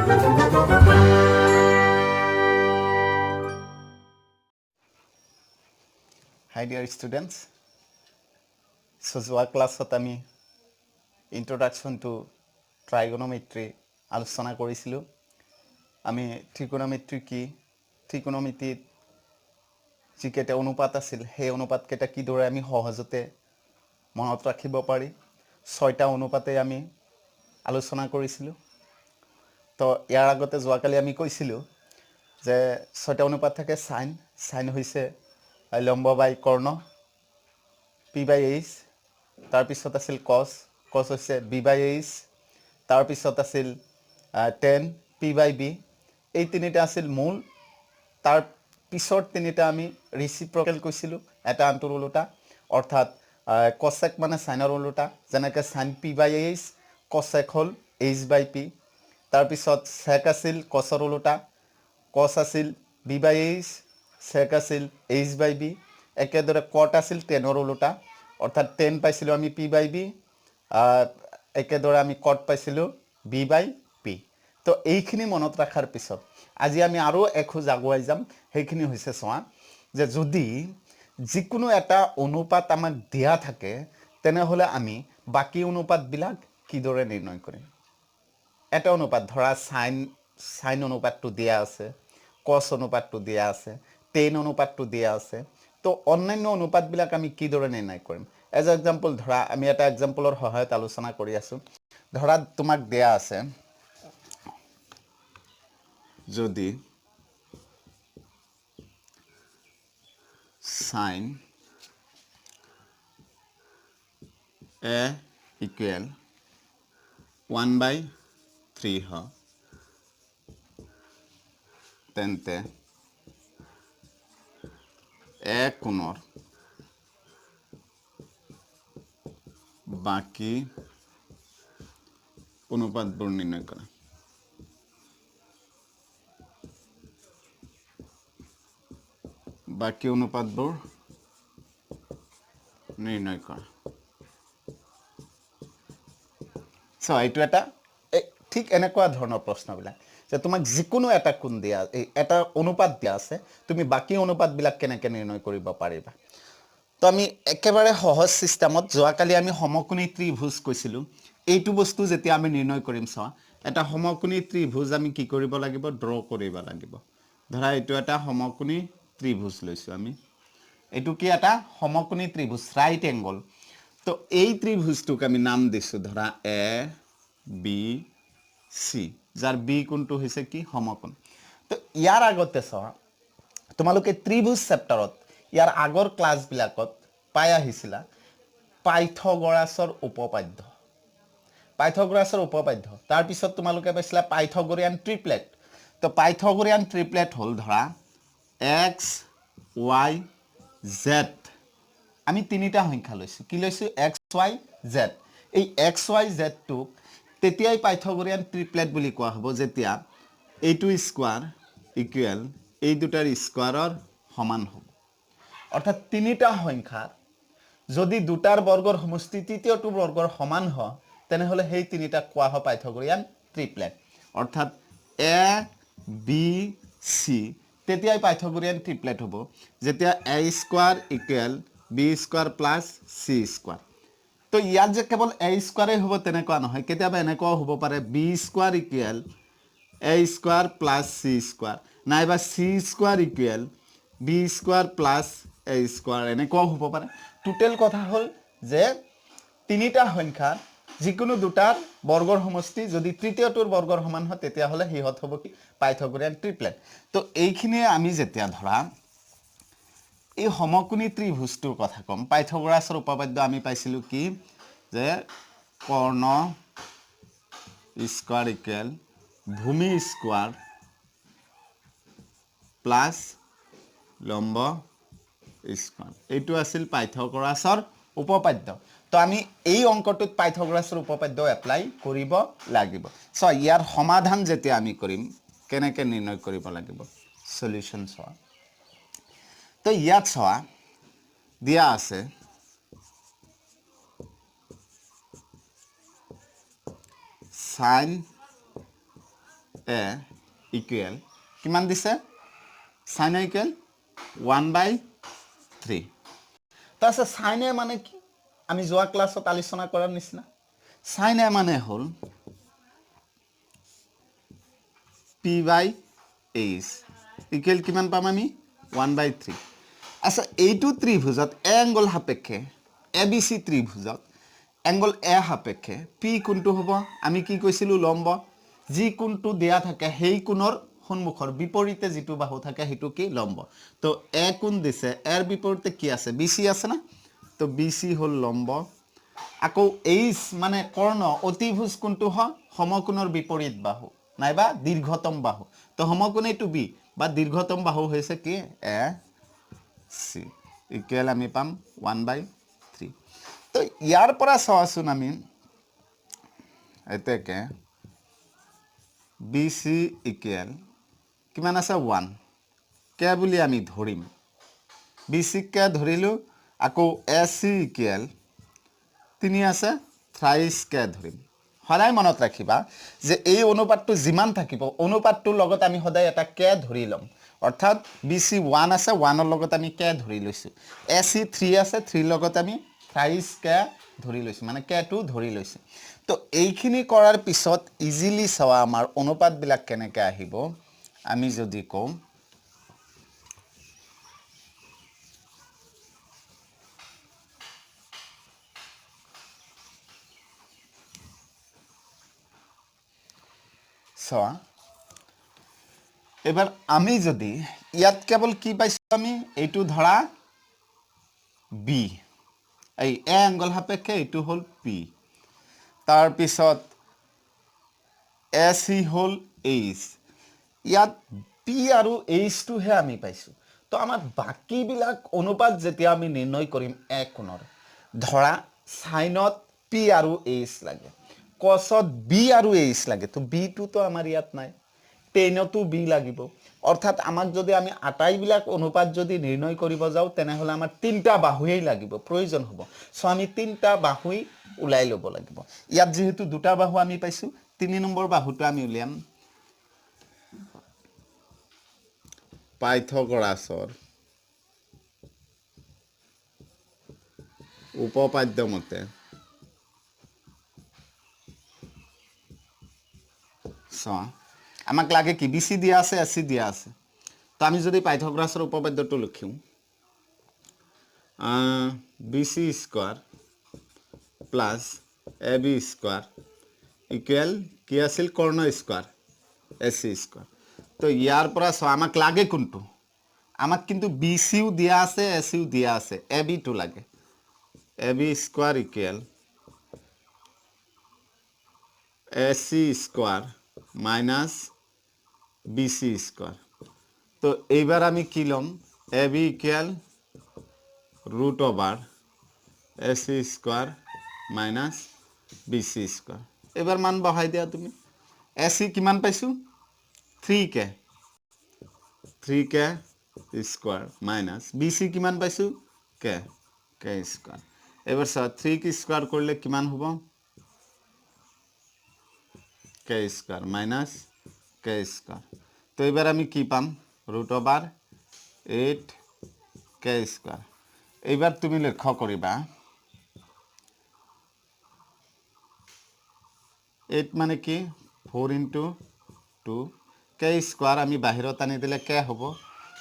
Hi dear students. So যোৱা ক্লাছত আমি ইন্ট্ৰোডাকশন টু ট্ৰাইগোনোমেট্ৰি আলোচনা কৰিছিলোঁ। আমি ত্ৰিকোণমিতি কি, ত্ৰিকোণমিতিত যিকেইটা অনুপাত আছিল সেই অনুপাতকেইটা কিদৰে আমি সহজতে মনত ৰাখিব পাৰি, 6টা অনুপাতে আমি আলোচনা কৰিছিলোঁ। তো ইয়াৰ আগতে যোৱাকালি আমি কৈছিলোঁ যে 6টা অনুপাত থাকে। সাইন হৈছে লম্ব বাই কৰ্ণ, p/h, তাৰপিছত আছিল কছ হৈছে b/h, তাৰপিছত আছিল tan p/b। এই তিনিটা আছিল মূল। তাৰ পিছৰ তিনিটা আমি ৰিচিপ্ৰকেল কৈছিলোঁ, এটা আনটোৰ ওলোটা, অৰ্থাৎ কছেক মানে সাইনৰ ওলোটা, যেনেকৈ সাইন p/h, কছেক হ'ল h/p। তাৰপিছত সেক আছিল কছৰ ওলোটা, কছ আছিল b/h, সেক আছিল h/b। একেদৰে কট আছিল টেনৰ ওলোটা, অৰ্থাৎ টেন পাইছিলোঁ আমি p/b, একেদৰে আমি কট পাইছিলোঁ b/p। তো এইখিনি মনত ৰখাৰ পিছত আজি আমি আৰু এখোজ আগুৱাই যাম। সেইখিনি হৈছে চোৱা যে যদি যিকোনো এটা অনুপাত আমাক দিয়া থাকে তেনেহ'লে আমি বাকী অনুপাতবিলাক কিদৰে নিৰ্ণয় কৰিম। এটা অনুপাত ধৰা সাইন অনুপাতটো দিয়া আছে, কছ অনুপাতটো দিয়া আছে, টেন অনুপাতটো দিয়া আছে। তো অন্যান্য অনুপাতবিলাক আমি কিদৰে নিৰ্ণয় কৰিম। এজ এ এক্সাম্পল ধৰা আমি এটা এক্সাম্পলৰ সহায়ত আলোচনা কৰি আছোঁ। ধৰা তোমাক দিয়া আছে যদি সাইন a ইকুৱেল 1/3 হয়, তেন্তে এ কোণৰ বাকী অনুপাতবোৰ নিৰ্ণয় কৰা। বাকী অনুপাতবোৰ নিৰ্ণয় কৰা। এইটো এটা ঠিক এনেকুৱা ধৰণৰ প্ৰশ্নবিলাক যে তোমাক যিকোনো এটা কোণ দিয়া, এটা অনুপাত দিয়া আছে, তুমি বাকী অনুপাতবিলাক কেনেকৈ নিৰ্ণয় কৰিব পাৰিবা। তো আমি একেবাৰে সহজ ছিষ্টেমত যোৱাকালি আমি সমকোণী ত্ৰিভুজ কৈছিলোঁ। এইটো বস্তু যেতিয়া আমি নিৰ্ণয় কৰিম চোৱা, এটা সমকোণী ত্ৰিভুজ আমি কি কৰিব লাগিব, ড্ৰ কৰিব লাগিব। ধৰা এইটো এটা সমকোণী ত্ৰিভুজ লৈছোঁ আমি, এইটো কি এটা সমকোণী ত্ৰিভুজ, ৰাইট এংগল। তো এই ত্ৰিভুজটোক আমি নাম দিছোঁ ধৰা ABC, যাৰ বি কোণটো হৈছে কি সমকোণ। তো ইয়াৰ আগতে চোৱা, তোমালোকে ত্ৰিভুজ চেপ্টাৰত ইয়াৰ আগৰ ক্লাছবিলাকত পাই আহিছিলা পাইথাগোৰাছৰ উপপাদ্য। তাৰপিছত তোমালোকে পাইছিলা পাইথাগোৰিয়ান ট্ৰিপ্লেট। তো পাইথাগোৰিয়ান ট্ৰিপ্লেট হ'ল ধৰা x, y, z। আমি তিনিটা সংখ্যা লৈছোঁ, কি লৈছোঁ, x, y, z। এই x, y, z টোক তেতিয়াই পাইথাগোৰিয়ান ট্ৰিপ্লেট বুলি কোৱা হ'ব যেতিয়া এইটো স্কোৱাৰ ইকুৱেল এই দুটাৰ স্কোৱাৰৰ সমান হ'ব। অৰ্থাৎ তিনিটা সংখ্যা যদি দুটাৰ বৰ্গৰ সমষ্টি তৃতীয়টো বৰ্গৰ সমান হয় তেনেহ'লে সেই তিনিটাক কোৱা হয় পাইথাগোৰিয়ান ট্ৰিপ্লেট। অৰ্থাৎ এ বি চি তেতিয়াই পাইথাগোৰিয়ান ট্ৰিপ্লেট হ'ব যেতিয়া A square equal B square plus C square. তো ইয়াত যে কেৱল এ স্কোৱাৰেই হ'ব তেনেকুৱা নহয়, কেতিয়াবা এনেকুৱাও হ'ব পাৰে B square equal A square plus C square, নাইবা C square equal B square plus A square, এনেকুৱাও হ'ব পাৰে। টোটেল কথা হ'ল যে তিনিটা সংখ্যা যিকোনো দুটাৰ বৰ্গৰ সমষ্টি যদি তৃতীয়টোৰ বৰ্গৰ সমান হয় তেতিয়াহ'লে সিহঁত হ'ব কি পাইথাগোৰিয়ান ট্ৰিপ্লেট। তো এইখিনিয়ে আমি যেতিয়া ধৰা এই সমকোণী ত্ৰিভুজটোৰ কথা ক'ম, পাইথাগোৰাছৰ উপপাদ্য আমি পাইছিলোঁ কি যে কৰ্ণ স্কোৱাৰ ইকুৱেল ভূমি স্কোৱাৰ প্লাছ লম্ব স্কোৱাৰ। এইটো আছিল পাইথাগোৰাছৰ উপপাদ্য। তো আমি এই অংকটোত পাইথাগোৰাছৰ উপপাদ্য এপ্লাই কৰিব লাগিব। ইয়াৰ সমাধান যেতিয়া আমি কৰিম কেনেকৈ নিৰ্ণয় কৰিব লাগিব, সলিউশ্যন চোৱা। তো ইয়াত চোৱা দিয়া আছে সাইন এ ইকুৱেল কিমান দিছে sin a ইকুৱেল 1/3 তাৰপিছত sin a মানে কি আমি যোৱা ক্লাছত আলোচনা কৰাৰ নিচিনা sin a মানে হ'ল p/h ইকুৱেল কিমান পাম আমি 1/3 আচ্ছা এইটো ত্ৰিভুজত এ এংগল সাপেক্ষে এ বি চি ত্ৰিভুজত এংগল এ সাপেক্ষে পি কোণটো হ'ব আমি কি কৈছিলোঁ লম্ব যি কোণটো দিয়া থাকে সেই কোণৰ সন্মুখৰ বিপৰীতে যিটো বাহু থাকে সেইটো কি লম্ব তো এ কোণ দিছে এৰ বিপৰীতে কি আছে বি চি আছে না তো বি চি হ'ল লম্ব আকৌ এইচ মানে কৰ্ণ অতিভুজ কোণটো হয় সমকোণৰ বিপৰীত বাহু নাইবা দীৰ্ঘতম বাহু তো সমকোণ এইটো বি বা দীৰ্ঘতম বাহু হৈছে কি এ চি ইকুৱেল আমি পাম 1/3 তো ইয়াৰ পৰা চাওঁচোন আমি এতেকে বি চি ইকুৱেল কিমান আছে 1 কে বুলি আমি ধৰিম বি চি কে ধৰিলোঁ আকৌ এ চি ইকুৱেল 3 আছে থ্ৰাইছ কে ধৰিম সদায় মনত ৰাখিবা যে এই অনুপাতটো যিমান থাকিব অনুপাতটোৰ লগত আমি সদায় এটা কে ধৰি ল'ম অৰ্থাৎ বি চি 1 আছে 1ৰ লগত আমি কে ধৰি লৈছোঁ এ চি 3 আছে 3ৰ লগত আমি থ্ৰাইছ কে ধৰি লৈছোঁ মানে কেটো ধৰি লৈছোঁ তো এইখিনি কৰাৰ পিছত ইজিলি চাৱা আমাৰ অনুপাতবিলাক কেনেকৈ আহিব আমি যদি কওঁ চোৱা এবাৰ আমি যদি ইয়াত কেৱল কি পাইছোঁ আমি এইটো ধৰা বি এই এ এংগল সাপেক্ষে এইটো হ'ল পি তাৰপিছত এ চি হ'ল এইচ ইয়াত পি আৰু এইচটোহে আমি পাইছোঁ তো আমাৰ বাকীবিলাক অনুপাত যেতিয়া আমি নিৰ্ণয় কৰিম এ কোণৰ ধৰা চাইনত পি আৰু এইচ লাগে কছত বি আৰু এইচ লাগে তো বিটোতো আমাৰ ইয়াত নাই টেনতো বি লাগিব অৰ্থাৎ আমাক যদি আমি আটাইবিলাক অনুপাত যদি নিৰ্ণয় কৰিব যাওঁ তেনেহ'লে আমাৰ তিনিটা বাহুৱেই লাগিব প্ৰয়োজন হ'ব চ' আমি তিনিটা বাহুই ওলাই ল'ব লাগিব ইয়াত যিহেতু দুটা বাহু আমি পাইছোঁ 3 নম্বৰ বাহুটো আমি উলিয়াম পাইথাগোৰাছৰ উপপাদ্য মতে চোৱা আমাক লাগে কি বি চি দিয়া আছে এ চি দিয়া আছে তো আমি যদি পাইথাগোৰাছৰ উপপাদ্যটো লিখোঁ বি চি স্কোৱাৰ প্লাছ এ বি স্কোৱাৰ ইকুৱেল কি আছিল কৰ্ণ স্কোৱাৰ এ চি স্কোৱাৰ তো ইয়াৰ পৰা চোৱা আমাক লাগে কোনটো আমাক কিন্তু বি চিও দিয়া আছে এ চিও দিয়া আছে এ বিটো লাগে A B square equal A C square minus B C square তো এইবাৰ আমি কি ল'ম A B equal root over A C square minus B C square এইবাৰ মান বহাই দিয়া তুমি এ চি কিমান পাইছোঁ 3k square minus B C কিমান পাইছোঁ কে স্কোৱাৰ এইবাৰ চোৱা 3k স্কোৱাৰ কৰিলে কিমান হ'ব কে স্কোৱাৰ মাইনাছ কে স্কোৱাৰ তো এইবাৰ আমি কি পাম ৰুট অভাৰ 8k স্কোৱাৰ এইবাৰ তুমি লক্ষ্য কৰিবা 8 মানে কি 4 × 2 কে স্কোৱাৰ আমি বাহিৰত আনি দিলে কে হ'ব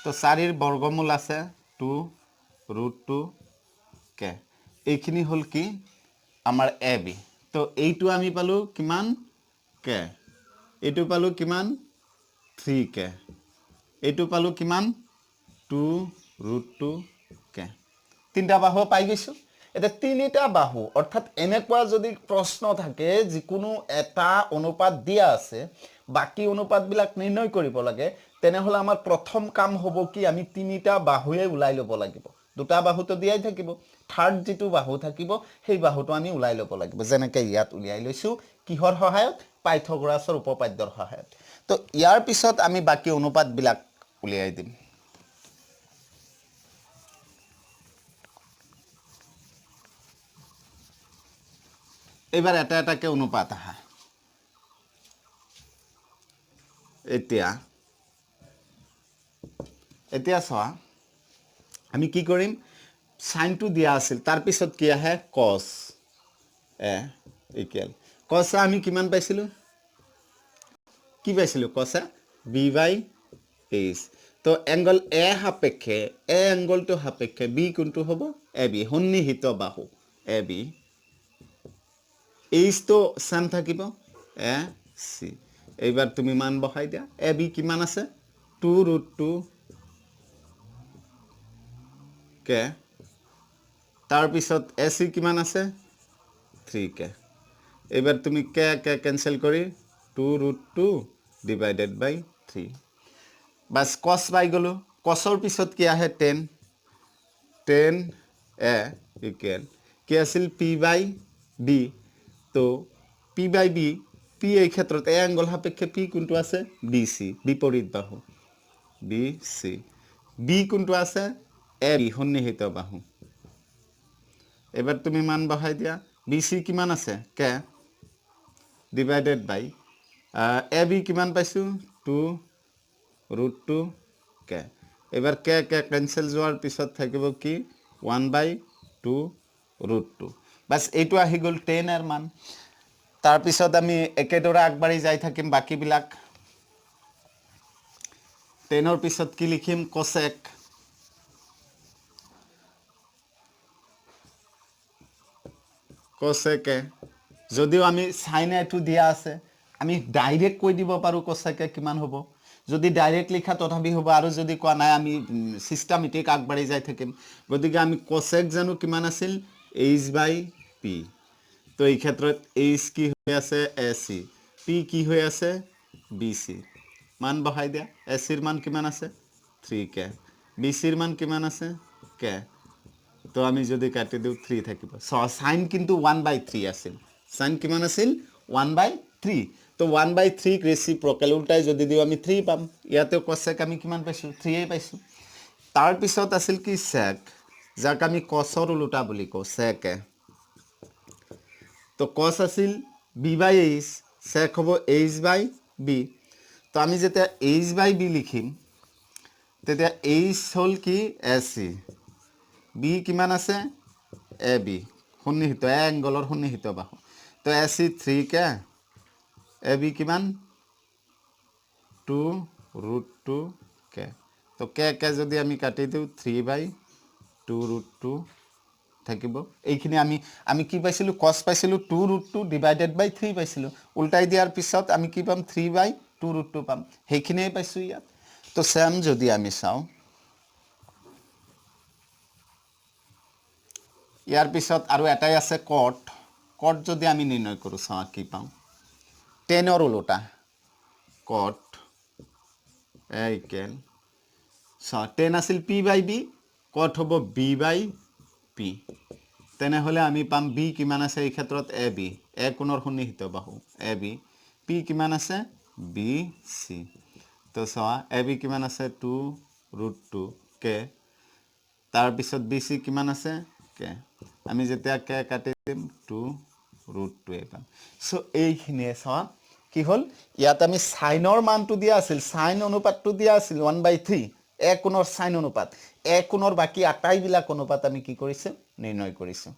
তো 4ৰ বৰ্গমূল আছে 2 √2 কে এইখিনি হ'ল কি আমাৰ এ বি তো এইটো আমি পালোঁ কিমান কে এইটো পালোঁ কিমান 3k এইটো পালোঁ কিমান 2 √2 কে তিনিটা বাহু পাই গৈছোঁ এতিয়া তিনিটা বাহু অৰ্থাৎ এনেকুৱা যদি প্ৰশ্ন থাকে যিকোনো এটা অনুপাত দিয়া আছে বাকী অনুপাতবিলাক নিৰ্ণয় কৰিব লাগে তেনেহ'লে আমাৰ প্ৰথম কাম হ'ব কি আমি তিনিটা বাহুৱে ওলাই ল'ব লাগিব দুটা বাহুটো দিয়াই থাকিব থাৰ্ড যিটো বাহু থাকিব সেই বাহুটো আমি ওলাই ল'ব লাগিব যেনেকৈ ইয়াত উলিয়াই লৈছোঁ কিহৰ সহায়ত পাইথাগোৰাছৰ উপপাদ্যৰ সহায়ত তো ইয়াৰ পিছত আমি বাকী অনুপাতবিলাক উলিয়াই দিম এইবাৰ এটা এটাকে অনুপাত আহা এতিয়া এতিয়া চোৱা আমি কি কৰিম সাইনটো দিয়া আছিল তাৰ পিছত কি আহে cos a equal cos a আমি কিমান পাইছিলো কি পাইছিলো cos a b by h তো এংগল a সাপেক্ষে a এংগলটো সাপেক্ষে b কোনটো হ'ব ab সন্নিহিত বাহু ab h তো সেম থাকিব a c এইবাৰ তুমি মান বহাই দিয়া ab কিমান আছে 2√2 কে তাৰ পিছত ac কিমান আছে 3 কে এইবাৰ তুমি কে কে ক্যান্সেল কৰি 2√2 ডিভাইডেড বাই 3 বাস cos পাই গলো cosৰ পিছত কি আহে 10 a ইকুৱেল কি আছিল p বাই b তো p বাই b p এই ক্ষেত্ৰত a এংগল সাপেক্ষে p কোনটো আছে bc বিপৰীত বাহু bc b কোনটো আছে ab সন্নিহিত বাহু এবাৰ তুমি মান বহাই দিয়া bc কিমান আছে কে ডিভাইডেড বাই ab কিমান পাইছো 2√2 কে এবাৰ কে কে ক্যান্সেল যোৱাৰ পিছত থাকিব কি 1/2√2 বাস এইটো আহি গল 10 এর মান তাৰ পিছত আমি একেদৰে আগবাঢ়ি যাই থাকিম বাকি বিলাক 10 এর পিছত কি লিখিম cosec cosec যদিও আমি sin a টো দিয়া আছে আমি ডাইরেক্ট কৈ দিব পাৰো cosec কিমান হ'ব যদি ডাইৰেক্ট লিখা তথাপি হ'ব আৰু যদি কোৱা নাই আমি সিস্টেমেটিক আগবাঢ়ি যাই থাকিম গতিকে আমি cosec জানো কিমান আছিল h/p তো এই ক্ষেত্ৰত h কি হৈ আছে ac p কি হৈ আছে bc মান বহাই দিয়া ac এর মান কিমান আছে 3k bc এর মান কিমান আছে k তো আমি যদি কাটি দিও 3 থাকিব সো sin কিন্তু 1/3 আছিল sin কিমান আছিল 1/3 তো 1/3 রেসিপ্রোকাল উল্টাই যদি দিও আমি 3 পাম ইয়াতে cosec আমি কিমান পাইছো 3 এই পাইছো তার পিছত আছিল কি sec যাক আমি cosৰ উল্টা বুলি কও sec তো cos আছিল b/h sec হ'ব h/b তো আমি যেটা h/b লিখিম তেতিয়া h হল কি ac b কিমান আছে ab সন্নিহিত এংগলৰ সন্নিহিত বাহু তো ac 3 কে ab কিমান 2√2 কে তো কে কে যদি আমি কাটি দিও 3/2√2 থাকিব এইখিনি আমি কি পাইছিলো cos পাইছিলো 2√2 ডিভাইডেড বাই 3 পাইছিলো উল্টাই দিয়াৰ পিছত আমি কি পাম 3/2√2 পাম সেইখিনিয়ে পাইছো ইয়াত তো সেম যদি আমি চাও ইয়াৰ পিছত আৰু এটাই আছে cot cot যদি আমি নিৰ্ণয় কৰো চাও কি পাম 10 এৰ উল্টা cot a ইকুৱেল সো 10 আছিল p/b cot হ'ব b/p তেনে হলে আমি পাম b কিমান আছে এই ক্ষেত্ৰত ab a কোণৰ সন্নিহিত বাহু ab p কিমান আছে bc তো সো ab কিমান আছে 2√2 কে তাৰ পিছত bc কিমান আছে কে আমি যেতিয়া কে কাটি দিম 2√2 পাম সো এইখিনিয়ে সো কি হল ইয়াত আমি সাইনৰ মানটো দিয়া আছিল সাইন অনুপাতটো দিয়া আছিল 1/3 a কোণৰ সাইন অনুপাত a কোণৰ বাকি আটাইবিলাক অনুপাত আমি কি কৰিছো নিৰ্ণয় কৰিছো